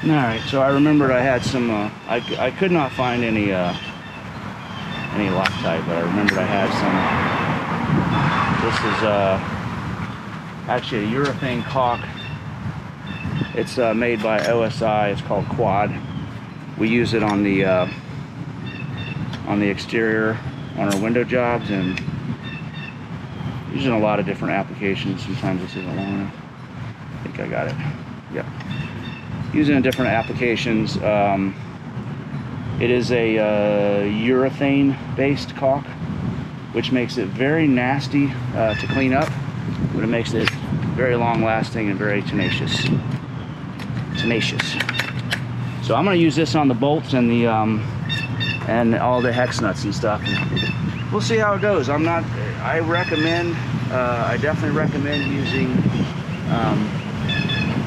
All right, so I remembered I had some, I could not find any Loctite, but I remembered I had some. This is actually a urethane caulk. It's made by OSI. It's called Quad. We use it on the exterior on our window jobs, and using a lot of different applications. Sometimes this isn't long enough. I think I got it. Yep. Using in different applications. It is a urethane based caulk, which makes it very nasty to clean up, but it makes it very long lasting and very tenacious. So I'm going to use this on the bolts and the and all the hex nuts and stuff, and we'll see how it goes. I definitely recommend using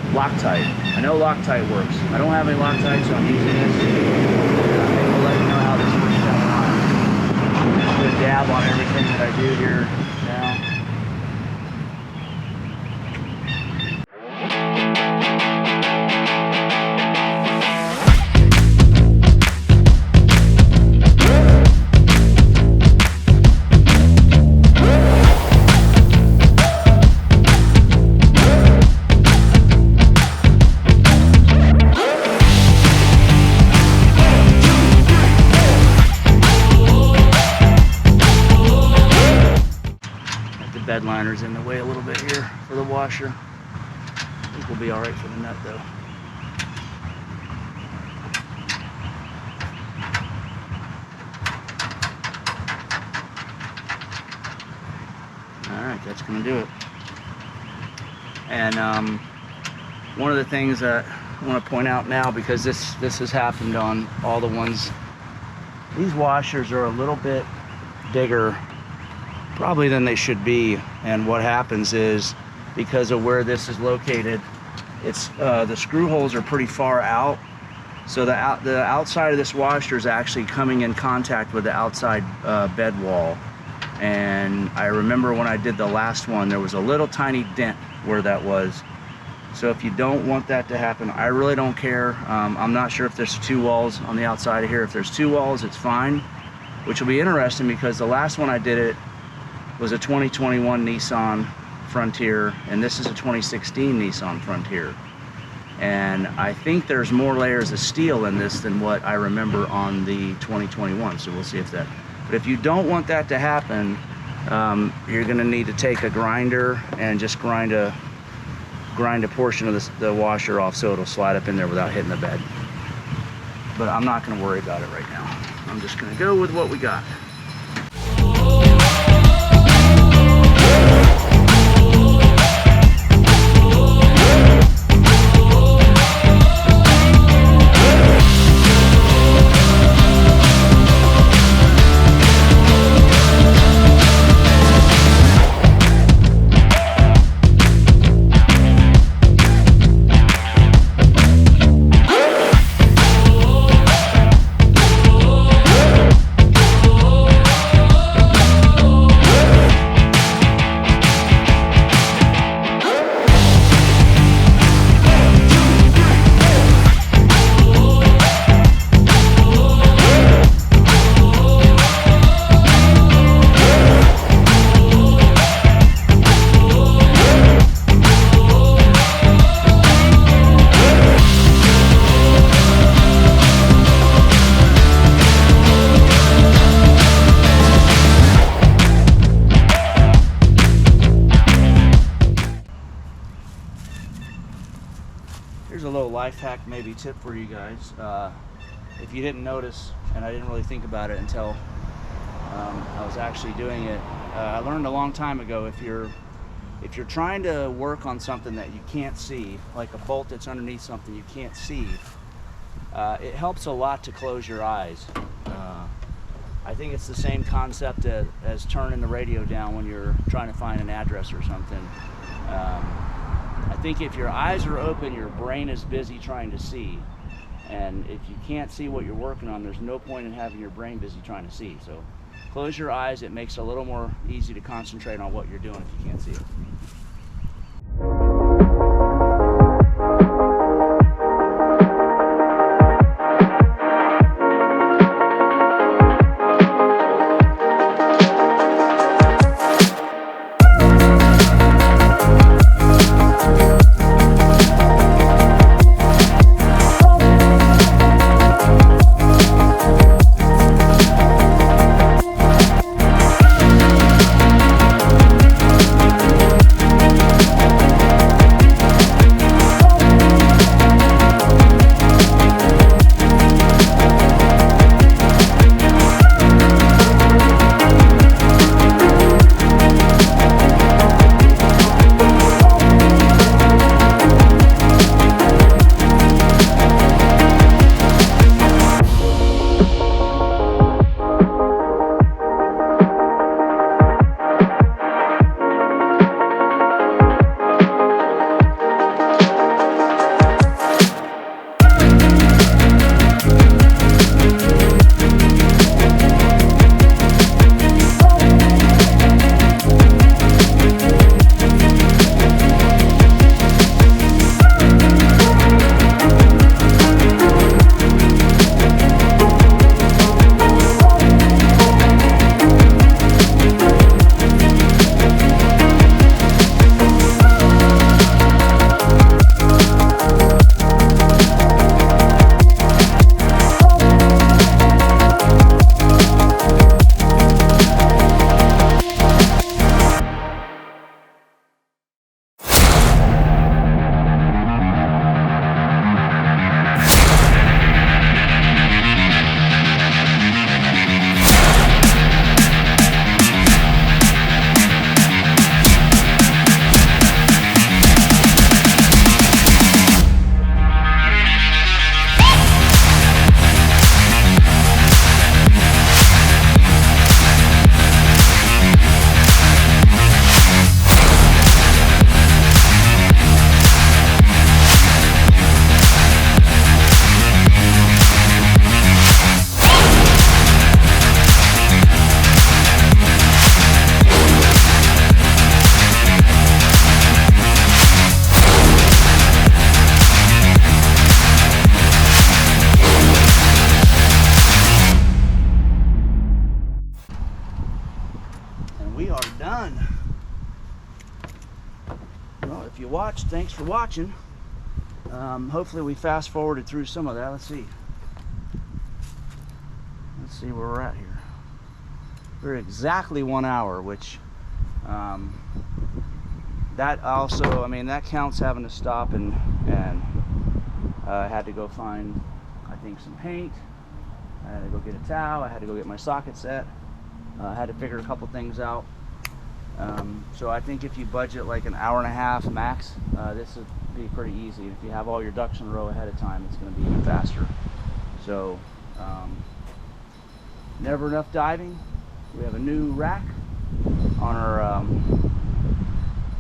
Loctite. I know Loctite works. I don't have any Loctite, so I'm using this. We'll let you know how this works out. I'm going to dab on everything that I do here now. Bed liner's in the way a little bit here for the washer. I think we'll be all right for the nut though. All right, that's gonna do it. And one of the things that I want to point out now, because this has happened on all the ones, these washers are a little bit bigger probably than they should be, and what happens is, because of where this is located, it's the screw holes are pretty far out, so the outside of this washer is actually coming in contact with the outside bed wall. And I remember when I did the last one, there was a little tiny dent where that was. So if you don't want that to happen, I really don't care. I'm not sure if there's two walls on the outside of here. If there's two walls, it's fine, which will be interesting because the last one I did it was a 2021 Nissan Frontier, and this is a 2016 Nissan Frontier. And I think there's more layers of steel in this than what I remember on the 2021, so we'll see if that. But if you don't want that to happen, you're gonna need to take a grinder and just grind a portion of the washer off so it'll slide up in there without hitting the bed. But I'm not gonna worry about it right now. I'm just gonna go with what we got. Here's a little life hack, maybe tip for you guys. If you didn't notice, and I didn't really think about it until I was actually doing it, I learned a long time ago, if you're trying to work on something that you can't see, like a bolt that's underneath something you can't see, it helps a lot to close your eyes. I think it's the same concept as turning the radio down when you're trying to find an address or something. I think if your eyes are open, your brain is busy trying to see. And if you can't see what you're working on, there's no point in having your brain busy trying to see. So close your eyes. It makes it a little more easy to concentrate on what you're doing if you can't see it. if you watched, thanks for watching. Hopefully we fast forwarded through some of that. Let's see where we're at here. We're exactly 1 hour, which that also, I mean, that counts having to stop and had to go find, I think, some paint. I had to go get a towel. I had to go get my socket set. I had to figure a couple things out. So I think if you budget like an hour and a half max, this would be pretty easy. If you have all your ducks in a row ahead of time, it's going to be even faster. So never enough diving. We have a new rack on our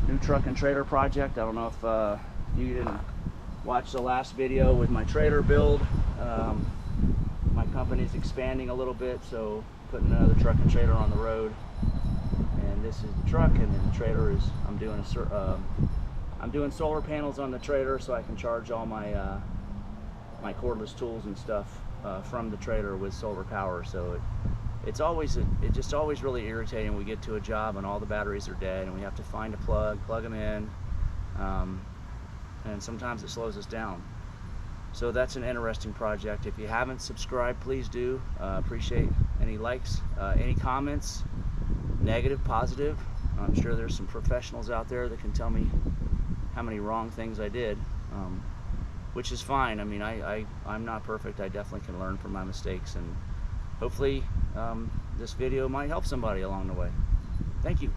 new truck and trailer project. I don't know if you didn't watch the last video with my trailer build. My company's expanding a little bit, so putting another truck and trailer on the road. And this is the truck, and then the trailer is, I'm doing solar panels on the trailer so I can charge all my my cordless tools and stuff from the trailer with solar power. So it's just always really irritating. We get to a job and all the batteries are dead, and we have to find a plug them in, and sometimes it slows us down. So that's an interesting project. If you haven't subscribed, please do. Appreciate any likes, any comments, negative, positive. I'm sure there's some professionals out there that can tell me how many wrong things I did, which is fine. I mean, I'm not perfect. I definitely can learn from my mistakes, and hopefully this video might help somebody along the way. Thank you.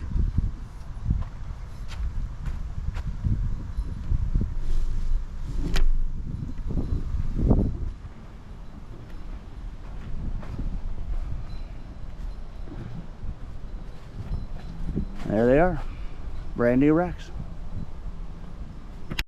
There they are, brand new racks.